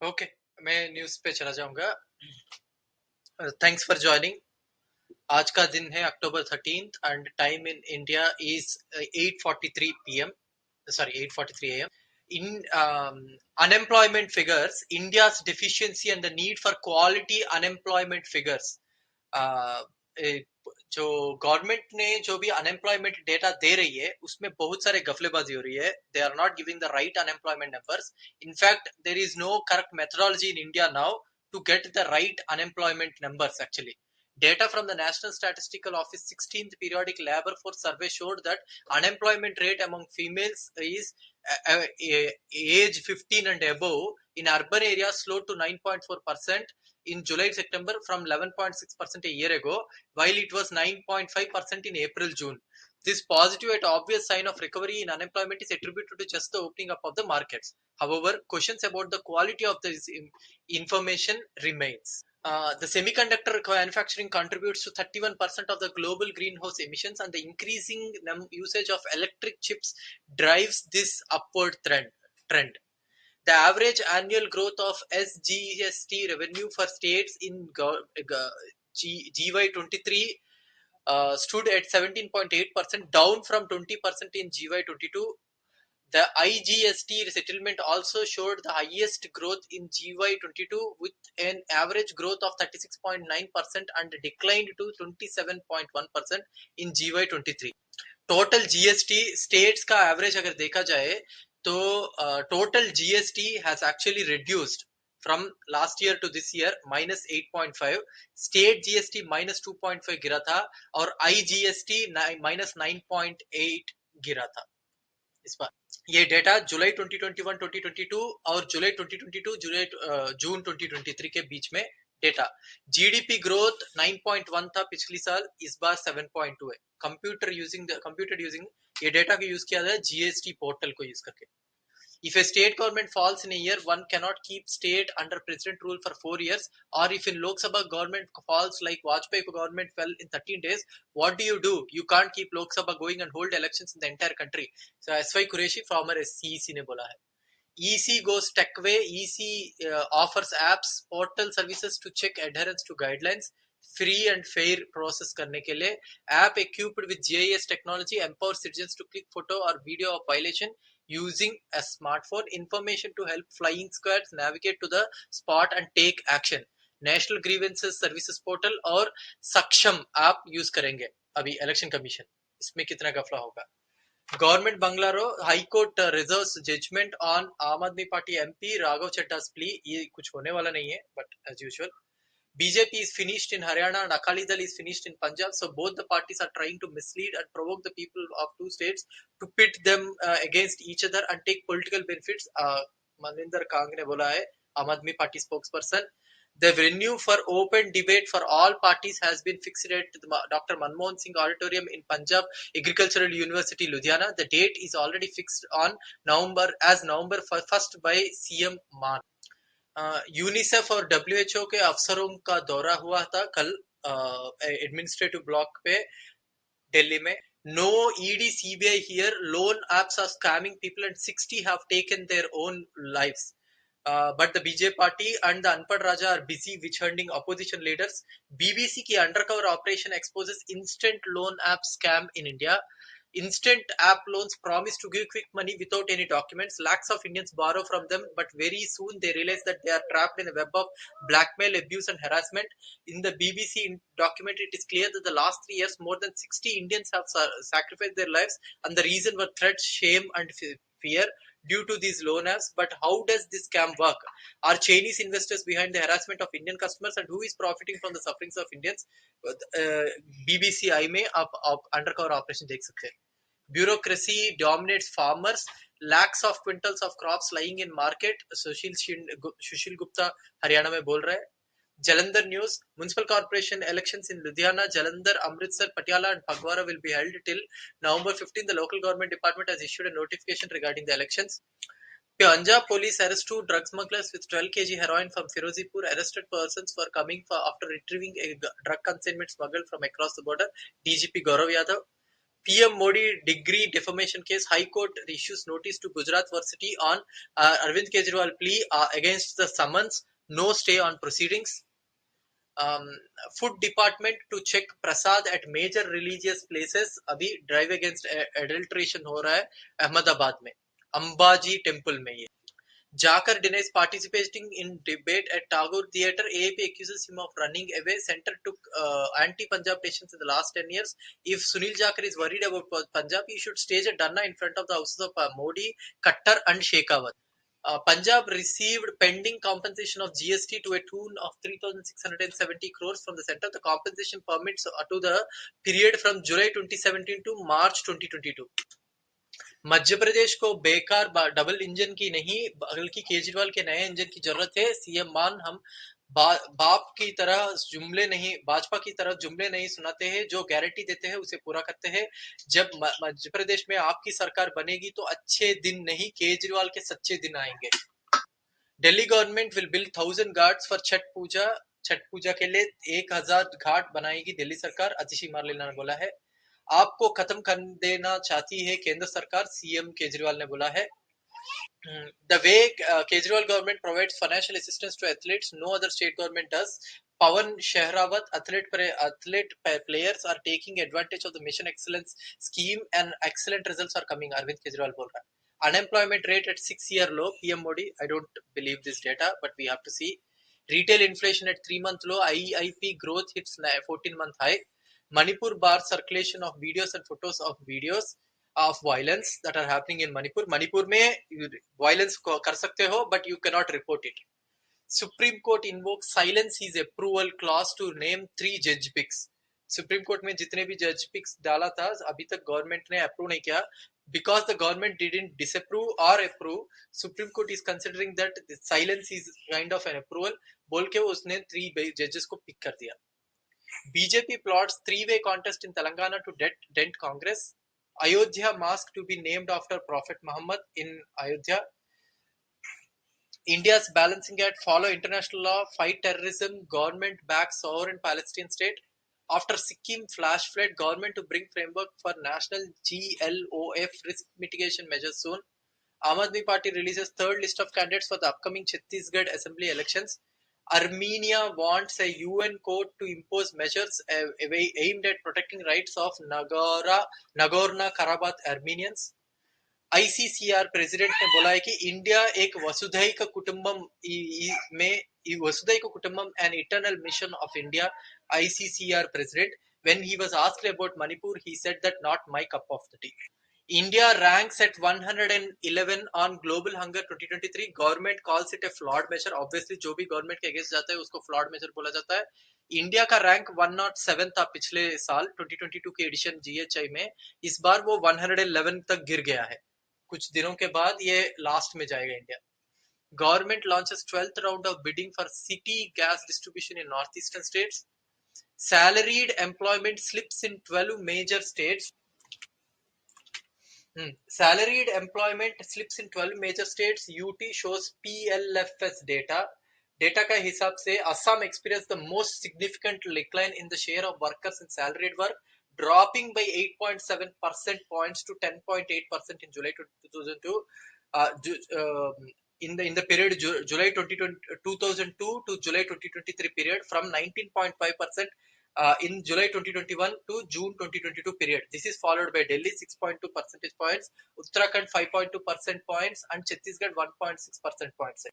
Okay, मैं news पे चला जाऊंगा। Thanks for joining. आज का दिन है अक्टूबर 13th and time in India is 8:43 PM, sorry 8:43 am. In unemployment figures, India's deficiency and the need for quality unemployment figures. uh, ए- जो गवर्नमेंट ने जो भी अनएम्प्लॉयमेंट डेटा दे रही है उसमें बहुत सारे गफलेबाजी हो रही है। They are not giving the right unemployment numbers. In fact there is no correct methodology in India now to get the right unemployment numbers actually. Data from the National Statistical Office 16th Periodic Labor Force Survey showed that unemployment rate among females is age 15 and above in urban areas slowed to 9.4% in July-September from 11.6% a year ago, while it was 9.5% in April-June. This positive and obvious sign of recovery in unemployment is attributed to just the opening up of the markets. However, questions about the quality of this information remains. The semiconductor manufacturing contributes to 31% of the global greenhouse emissions, and the increasing usage of electric chips drives this upward trend. The average annual growth of SGST revenue for states in GY23 stood at 17.8%, down from 20% in GY22. The IGST settlement also showed the highest growth in GY22 with an average growth of 36.9% and declined to 27.1% in GY23. Total GST states का average अगर देखा जाए तो total GST has actually reduced from last year to this year -8.5, state GST -2.5 गिरा था और IGST -9.8 गिरा था इस बार। ये डेटा जुलाई 2021-2022 और जुलाई 2022 जून 2023 के बीच में डेटा। जीडीपी ग्रोथ 9.1 था पिछली साल, इस बार 7.2 है। कंप्यूटर यूजिंग ये डेटा को यूज किया था जीएसटी पोर्टल को यूज करके। If a state government falls in a year, one cannot keep state under president rule for 4 years. Or if in Lok Sabha government falls like Vajpayee government fell in 13 days, what do? You can't keep Lok Sabha going and hold elections in the entire country. So S.Y. Qureshi, former CEC ने बोला है। EC goes tech way. EC offers apps, portal services to check adherence to guidelines. Free and fair process करने के लिए app equipped with GIS technology empowers citizens to click photo or video of violation using a smartphone information to help flying squads navigate to the spot and take action. National grievances services portal और सक्षम app use करेंगे अभी election commission. इसमें कितना गफला होगा। Government Bengaluru high court reserves judgment on Aam Aadmi party MP Raghav Chadha's plea। ये कुछ होने वाला नहीं है, but as usual BJP is finished in Haryana and Akali Dal is finished in Punjab. So both the parties are trying to mislead and provoke the people of two states to pit them against each other and take political benefits. Maninder Kang ने बोला है, आम Aadmi party spokesperson। The venue for open debate for all parties has been fixed at the Dr. Manmohan Singh Auditorium in Punjab Agricultural University, Ludhiana. The date is already fixed on November 1st by CM Man। UNICEF और WHO के अफसरों का दौरा हुआ था कल administrative block पे दिल्ली में। No ED CBI here, loan apps are scamming people and 60 have taken their own lives. But the BJP party and the Anpad Raja are busy witch-hunting opposition leaders. BBC की undercover operation exposes instant loan app scam in India. Instant app loans promise to give quick money without any documents. Lakhs of Indians borrow from them, but very soon they realize that they are trapped in a web of blackmail, abuse, and harassment. In the BBC documentary, it is clear that the last 3 years, more than 60 Indians have sacrificed their lives, and the reason were threats, shame, and fear due to these loan apps. But how does this scam work? Are Chinese investors behind the harassment of Indian customers, and who is profiting from the sufferings of Indians? BBC आई में आप undercover operation देख सकते हैं। Bureaucracy dominates farmers. Lakhs of quintals of crops lying in market. सुशील गुप्ता हरियाणा में बोल रहे हैं। Jalandhar news: Municipal Corporation elections in Ludhiana, Jalandhar, Amritsar, Patiala and Phagwara will be held till November 15. The local government department has issued a notification regarding the elections. Punjab police arrest two drug smugglers with 12 kg heroin from Firozipur. Arrested persons were after retrieving a drug consignment smuggled from across the border. DGP Gaurav Yadav. PM Modi degree defamation case. High Court issues notice to Gujarat Varsity on Arvind Kejriwal plea against the summons. No stay on proceedings. um, Food department to check Prasad at major religious places. अभी drive against adulteration हो रहा है अहमदाबाद में, Ambaji temple में. ये Jakar denies participating in debate at Tagore Theatre. AAP accuses him of running away. Center took anti-Punjab patients in the last 10 years. If Sunil Jakar is worried about Punjab, he should stage a dharna in front of the houses of Modi, Khattar and Shekhawat. Punjab received pending compensation of GST to a tune of 3,670 crores from the centre. The compensation permits to the period from July 2017 to March 2022. Madhya Pradesh को बेकार double engine की नहीं बल्कि केजरीवाल के नए engine की जरूरत है. सीएम मान हम बाप की तरह जुमले नहीं, भाजपा की तरह जुमले नहीं सुनाते हैं, जो गारंटी देते हैं उसे पूरा करते हैं. जब मध्य प्रदेश में आपकी सरकार बनेगी तो अच्छे दिन नहीं, केजरीवाल के सच्चे दिन आएंगे. Delhi government will build 1000 ghats for Chhath Puja. Chhath Puja के लिए 1000 घाट बनाएगी दिल्ली सरकार, आतिशी मारलेना ने बोला है. आपको खत्म कर देना चाहती है केंद्र सरकार, सीएम केजरीवाल ने बोला है. The way Kejriwal government provides financial assistance to athletes, no other state government does. Pawan Shehrawat, athlete players are taking advantage of the Mission Excellence scheme and excellent results are coming. Arvind Kejriwal बोल रहा है. Unemployment rate at 6-year low. PM Modi, I don't believe this data, but we have to see. Retail inflation at 3-month low. IIP growth hits 14-month high. Manipur bar circulation of videos and photos of violence that are happening in Manipur. Manipur में violence कर सकते हो, but you cannot report it. Supreme Court invokes silence his approval clause to name 3 judge picks. Supreme Court में जितने भी judge picks डाला था अभी तक government ने approve नहीं किया. Because the government didn't disapprove or approve, Supreme Court is considering that the silence is kind of an approval. बोल के उसने 3 judges को pick कर दिया. BJP plots 3-way contest in Telangana to dent Congress. Ayodhya mosque to be named after Prophet Muhammad in Ayodhya. India's balancing act, follow international law, fight terrorism, government backs sovereign Palestinian state. After Sikkim flash flood, government to bring framework for national GLOF risk mitigation measures soon. Aam Aadmi Party releases third list of candidates for the upcoming Chhattisgarh assembly elections. Armenia wants a UN court to impose measures aimed at protecting rights of Nagorno-Karabakh Armenians. ICCR president ने बोला है कि India एक वसुधैव कुटुंबम an eternal mission of India. ICCR president, when he was asked about Manipur, he said that not my cup of the tea. India ranks at 111 on global hunger 2023. Government calls it a flawed measure. Obviously जो भी government के against जाता है उसको flawed major बोला जाता है. India का रैंक 107 था पिछले साल 2022 के एडिशन जीएचआई में. इस बार वो 111 तक गिर गया है. कुछ दिनों के बाद ये लास्ट में जाएगा India. Government launches 12th round of bidding for city gas distribution in northeastern states. Salaried employment slips in 12 major states. Salaried employment slips in 12 major states. UT shows PLFS data. Data का हिसाब से Assam experienced the most significant decline in the share of workers in salaried work, dropping by 8.7 percent points to 10.8% in July 2002. In the period July 2002 to July 2023 period, from 19.5% in July 2021 to June 2022 period. This is followed by Delhi 6.2 percentage points, Uttarakhand 5.2 percent points, and Chhattisgarh 1.6 percent points.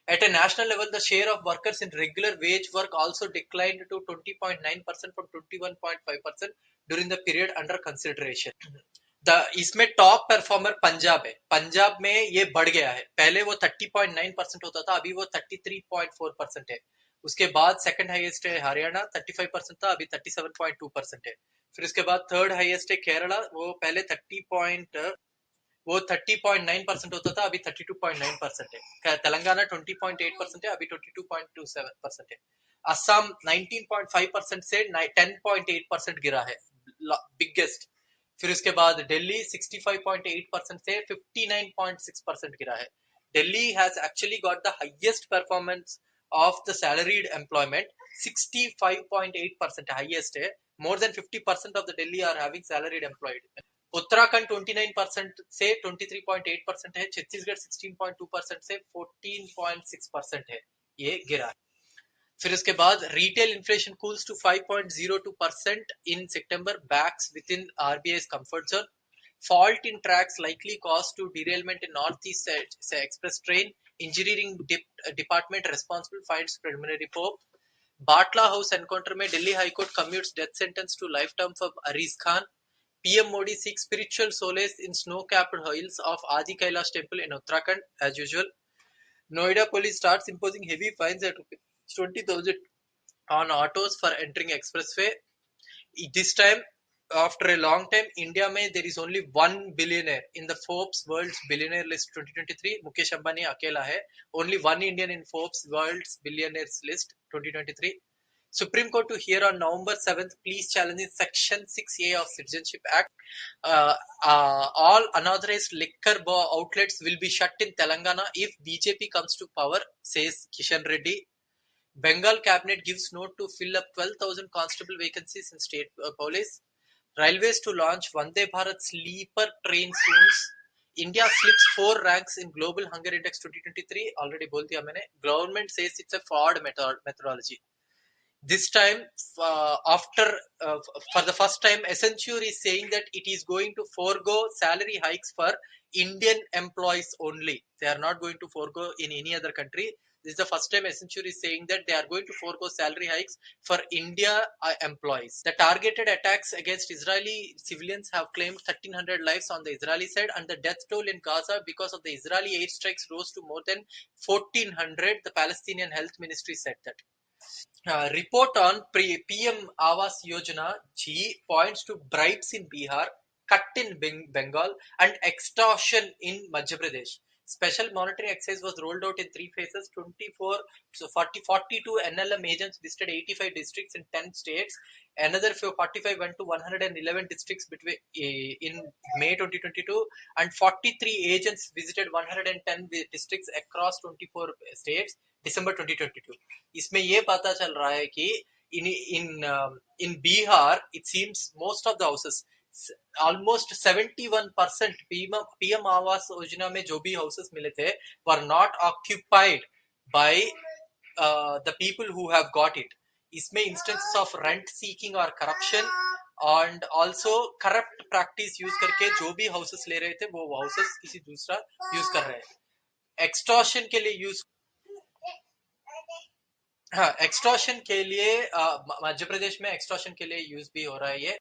At a national level, the share of workers in regular wage work also declined to 20.9% from 21.5% during the period under consideration. इसमें top performer Punjab है. पंजाब में ये बढ़ गया है. पहले वो 30.9% होता था, अभी वो 33.4% है. उसके बाद सेकंड हाईएस्ट है हरियाणा, 35% था, अभी 37.2% है. फिर उसके बाद थर्ड हाईएस्ट है केरला, वो पहले 30.9% होता था, अभी 32.9% है. तेलंगाना 20.8% है, अभी 22.27% है. असम 19.5% से 10.8% गिरा है, बिगेस्ट. फिर उसके बाद दिल्ली 65.8% से 59.6% गिरा है. Delhi has actually got the highest performance of the salaried employment, 65.8% highest है. More than 50% of the Delhi are having salaried employed. Uttarakhand 29% से 23.8% है, छत्तीसगढ़ 16.2% से 14.6% है, ये गिरा है. फिर उसके बाद retail inflation cools to 5.02% in सितंबर, basks within RBI's comfort zone. Fault in tracks likely caused to derailment in Northeast Express train. Engineering department responsible finds preliminary report. Batla House encounter में Delhi High Court commutes death sentence to lifetime for Ariz Khan. PM Modi seeks spiritual solace in snow-capped hills of Adi Kailash temple in Uttarakhand as usual. Noida police starts imposing heavy fines at 20,000 on autos for entering expressway. This time, after a long time, India में there is only one billionaire in the Forbes World's Billionaire List 2023. Mukesh Ambani अकेला है. Only one Indian in Forbes World's Billionaires List 2023. Supreme Court to hear on November 7th please challenging Section 6A of Citizenship Act. All unauthorized liquor outlets will be shut in Telangana if BJP comes to power, says Kishan Reddy. Bengal cabinet gives note to fill up 12,000 constable vacancies in state police. Railways to launch Vande Bharat sleeper train soon. India slips 4 ranks in Global Hunger Index 2023. Already बोल दिया मैंने. Government says it's a fraud methodology. This time, for the first time, Accenture is saying that it is going to forego salary hikes for Indian employees only. They are not going to forego in any other country. This is the first time Accenture is saying that they are going to forego salary hikes for India employees. The targeted attacks against Israeli civilians have claimed 1,300 lives on the Israeli side, and the death toll in Gaza because of the Israeli airstrikes rose to more than 1,400. The Palestinian Health Ministry said that. Report on PM Awas Yojana G points to bribes in Bihar, cut in Bengal, and extortion in Madhya Pradesh. Special monitoring exercise was rolled out in 3 phases. 42 NLM agents visited 85 districts in 10 states. Another 45 went to 111 districts in May 2022, and 43 agents visited 110 districts across 24 states. December 2022. इसमें ये पता चल रहा है कि in Bihar, it seems most of the houses, almost 71% PM Awas Yojana में जो भी houses मिले थे were not occupied by the people who have got it. इसमें instances of rent seeking or corruption and also corrupt practice use करके जो भी houses ले रहे थे वो houses किसी दूसरा use कर रहे हैं. Extortion के लिए use हाँ, एक्सटॉर्शन के लिए मध्य प्रदेश में एक्सटॉर्शन के लिए यूज भी हो रहा है ये.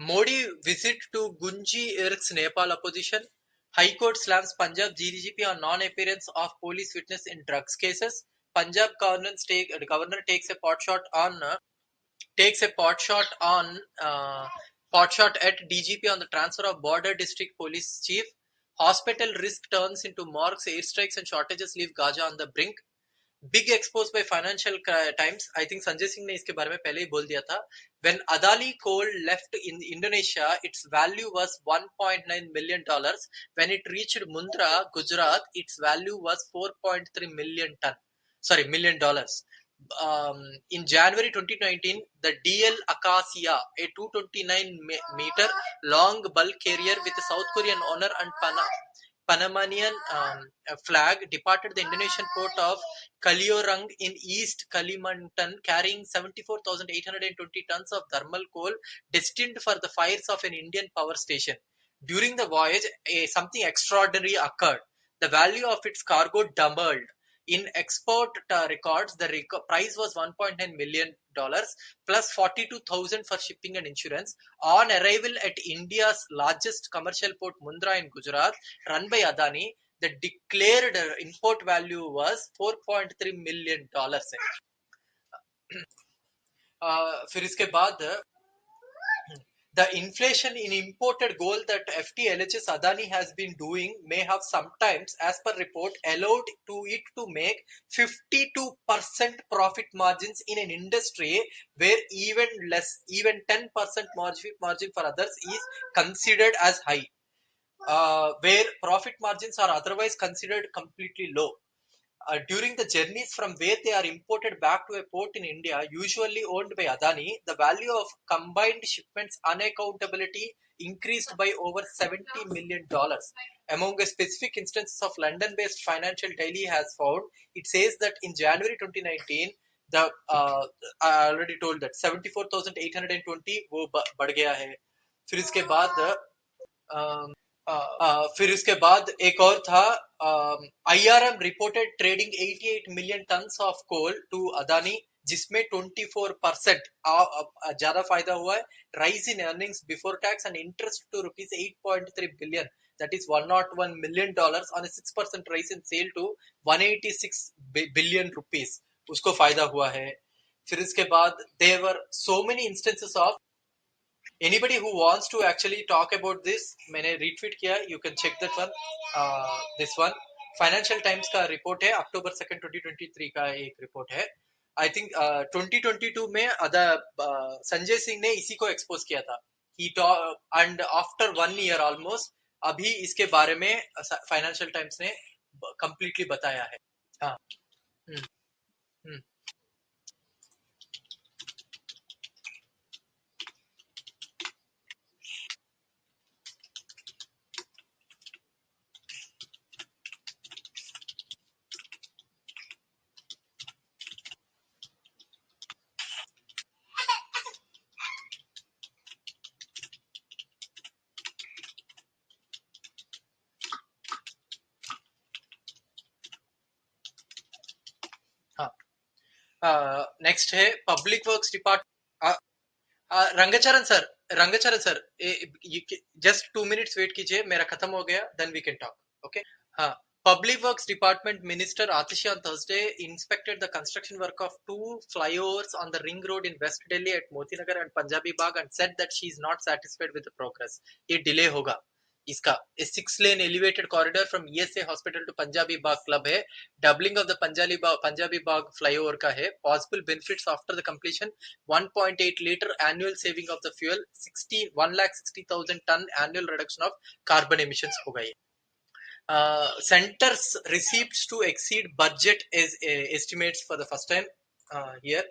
Modi visit to Gunji irks Nepal opposition. High court slams Punjab DGP on non appearance of police witness in drugs cases. Punjab governor takes a pot shot at DGP on the transfer of border district police chief. Hospital risk turns into morgues. Airstrikes and shortages leave Gaza on the brink. Big expose by Financial Times. I think Sanjay Singh ने इसके बारे में पहले ही बोल दिया था. When Adani Coal left in Indonesia, its value was $1.9 million. When it reached Mundra, Gujarat, its value was $4.3 million. In January 2019, the DL Acacia, a 229-meter long bulk carrier with a South Korean owner and Panamanian flag, departed the Indonesian port of Kaliurang in East Kalimantan, carrying 74,820 tons of thermal coal destined for the fires of an Indian power station. During the voyage, something extraordinary occurred. The value of its cargo doubled. In export records, the price was $1.9 million plus 42,000 for shipping and insurance. On arrival at India's largest commercial port, Mundra in Gujarat, run by Adani, the declared import value was $4.3 million. फिर इसके बाद the inflation in imported gold that FT Adani has been doing may have sometimes, as per report, allowed it to make 52% profit margins in an industry where even 10% margin for others is considered as high, where profit margins are otherwise considered completely low. during the journeys from where they are imported back to a port in India, usually owned by Adani, the value of combined shipments unaccountability increased by over $70 million. Among a specific instances of London-based Financial Daily has found, it says that in January 2019, the I already told that 74,820 वो बढ़ गया है. फिर इसके बाद फिर उसके बाद एक और था IRM reported trading 88 million tons of coal to Adani जिसमें 24% ज्यादा फायदा हुआ है. Rise in earnings before tax and interest to rupees 8.3 billion that is $101 million on a 6% rise in sale to 186 billion rupees उसको फायदा हुआ है. फिर इसके बाद there were so many instances of anybody who wants to actually talk about this मैंने retweet किया, you can check that one. This one financial times का रिपोर्ट है, अक्टूबर 2 2023 का एक रिपोर्ट है. आई थिंक 2022 में संजय सिंह ने इसी को एक्सपोज किया था. एंड आफ्टर 1 year ऑलमोस्ट अभी इसके बारे में फाइनेंशियल टाइम्स ने कंप्लीटली बताया है. हाँ. Hmm, hmm. नेक्स्ट है public works department. Rangacharan sir just 2 minutes wait कीजिए, मेरा खत्म हो गया, then we can talk. Okay. हाँ. Public Works Department Minister Atishi on Thursday inspected the construction work of 2 flyovers on the ring road in West Delhi at Moti Nagar and Punjabi Bagh and said that she is not satisfied with the progress. ये delay होगा इसका. A 6-lane elevated corridor from ESA Hospital to Punjabi Bagh Club है. Doubling of the Punjabi Bagh flyover का है. Possible benefits after the completion: 1.8 liter annual saving of the fuel, 1,60,000 ton annual reduction of carbon emissions होगा ये. Centers receipts to exceed budget is estimates for the first time here.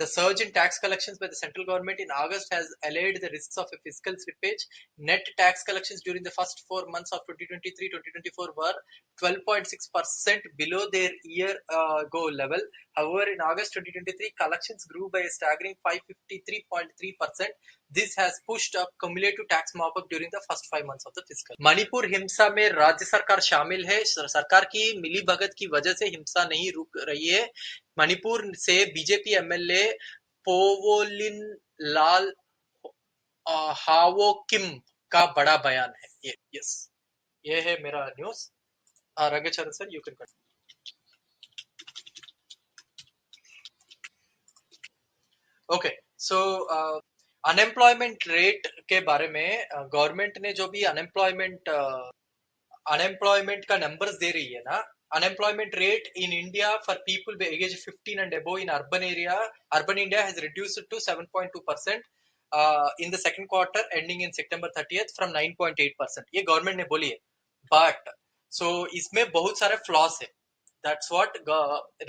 The surge in tax collections by the central government in August has allayed the risks of a fiscal slippage. Net tax collections during the first 4 months of 2023-2024 were 12.6% below their year-ago level. However, in August 2023, collections grew by a staggering 553.3%. This has pushed up cumulative tax mop-up during the first 5 months of the fiscal. Manipur हिंसा में राज्य सरकार शामिल है. सरकार की मिलीभगत की वजह से हिंसा नहीं रुक रही है. मणिपुर से बीजेपी एमएलए पोवोलिन लाल हावोकिम का बड़ा बयान है ये. यस, ये है मेरा news. Rangacharan sir, you can continue. Okay. So unemployment rate के बारे में गवर्नमेंट ने जो भी अनएम्प्लॉयमेंट का नंबर्स दे रही है ना, unemployment rate in India for people age 15 and above in urban India has reduced to 7.2% in the second quarter ending in September 30th from 9.8%. ये गवर्नमेंट ने बोली है. बट सो इसमें बहुत सारे फ्लॉस है. That's what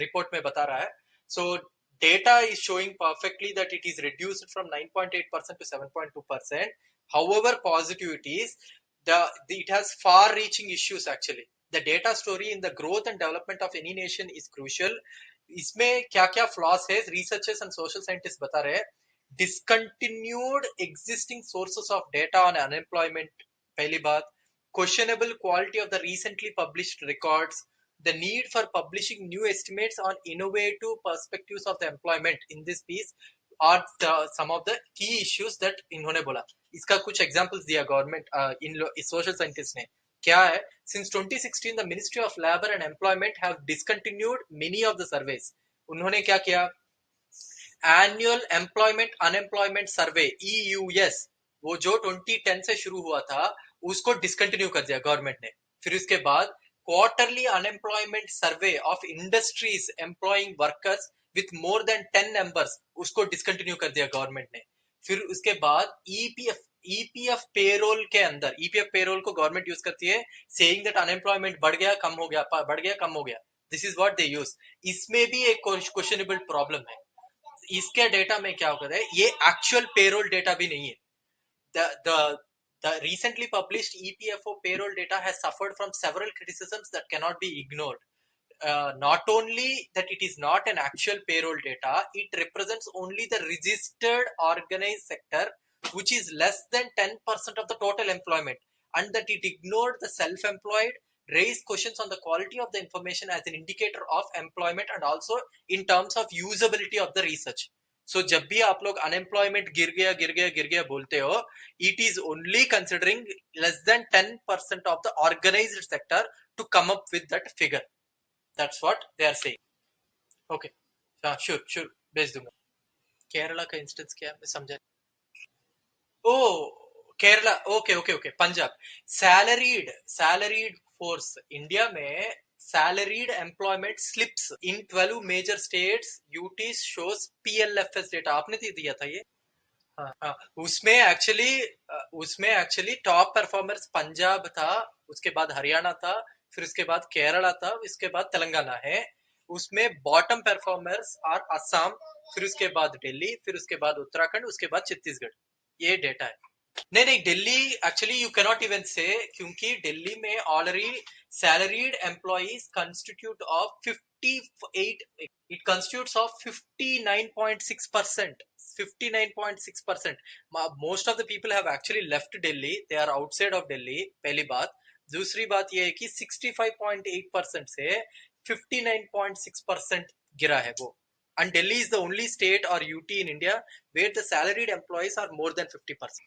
रिपोर्ट में बता रहा है. So data is showing perfectly that it is reduced from 9.8% to 7.2%. However, positive it is, it has far-reaching issues actually. The data story in the growth and development of any nation is crucial. इसमें क्या क्या floss है, researchers and social scientist बता रहे हैं. Discontinued existing sources of data on unemployment, पहली बात. Questionable quality of the recently published records. The need for publishing new estimates on innovative perspectives of the employment in this piece are some of the key issues that इन्होंने बोला. इसका कुछ examples दिया government in social scientist ने. क्या है? Since 2016, the Ministry of Labor and Employment have discontinued many of the surveys. उन्होंने क्या किया? Annual Employment Unemployment Survey EUS, वो जो 2010 से शुरू हुआ था उसको डिसकंटिन्यू कर दिया गवर्नमेंट ने. फिर उसके बाद Quarterly Unemployment Survey of Industries Employing Workers with more than 10 members, उसको डिसकंटिन्यू कर दिया गवर्नमेंट ने. फिर उसके बाद ईपीएफ पेरोल के अंदर, ईपीएफ पेरोल को गवर्नमेंट यूज करती है सेइंग दैट अनएम्प्लॉयमेंट बढ़ गया कम हो गया, बढ़ गया कम हो गया. This is what they use. इसमें भी एक क्वेश्चनेबल प्रॉब्लम है. इसके डेटा में क्या होता है, ये एक्चुअल पेरोल डेटा भी नहीं है. The recently published EPFO payroll data has suffered from several criticisms that cannot be ignored. Not only that it is not an actual payroll data, it represents only the registered organized sector, which is less than 10% of the total employment, and that it ignored the self-employed, raised questions on the quality of the information as an indicator of employment and also in terms of usability of the research. So जब भी आप लोग unemployment गिर गया बोलते हो, it is only considering less than 10% of the organized sector to come up with that figure. That's what they are saying. Okay. हाँ, sure भेज दूंगा. केरला का इंस्टेंस क्या है, मैं समझा. Oh, Kerala. Okay, Punjab. Salaried force India में, salaried employment slips in 12 major states UTs shows PLFS data. आपने दे दिया था ये. हाँ हाँ. उसमें एक्चुअली टॉप परफॉर्मर्स पंजाब था, उसके बाद हरियाणा था, फिर उसके बाद केरला था, इसके बाद तेलंगाना है. उसमें बॉटम परफॉर्मर्स आर असम, फिर उसके बाद दिल्ली, फिर उसके बाद उत्तराखंड, उसके बाद छत्तीसगढ़. ये डेटा है. नहीं, Delhi actually you cannot even से, क्योंकि दिल्ली में already salaried employees constitute of 58, it constitutes of 59.6%. 59.6%. Most of the people have actually left Delhi, they are outside of Delhi. पहली बात. दूसरी बात ये है कि 65.8% से 59.6% गिरा है वो. And Delhi is the only state or UT in India where the salaried employees are more than 50%.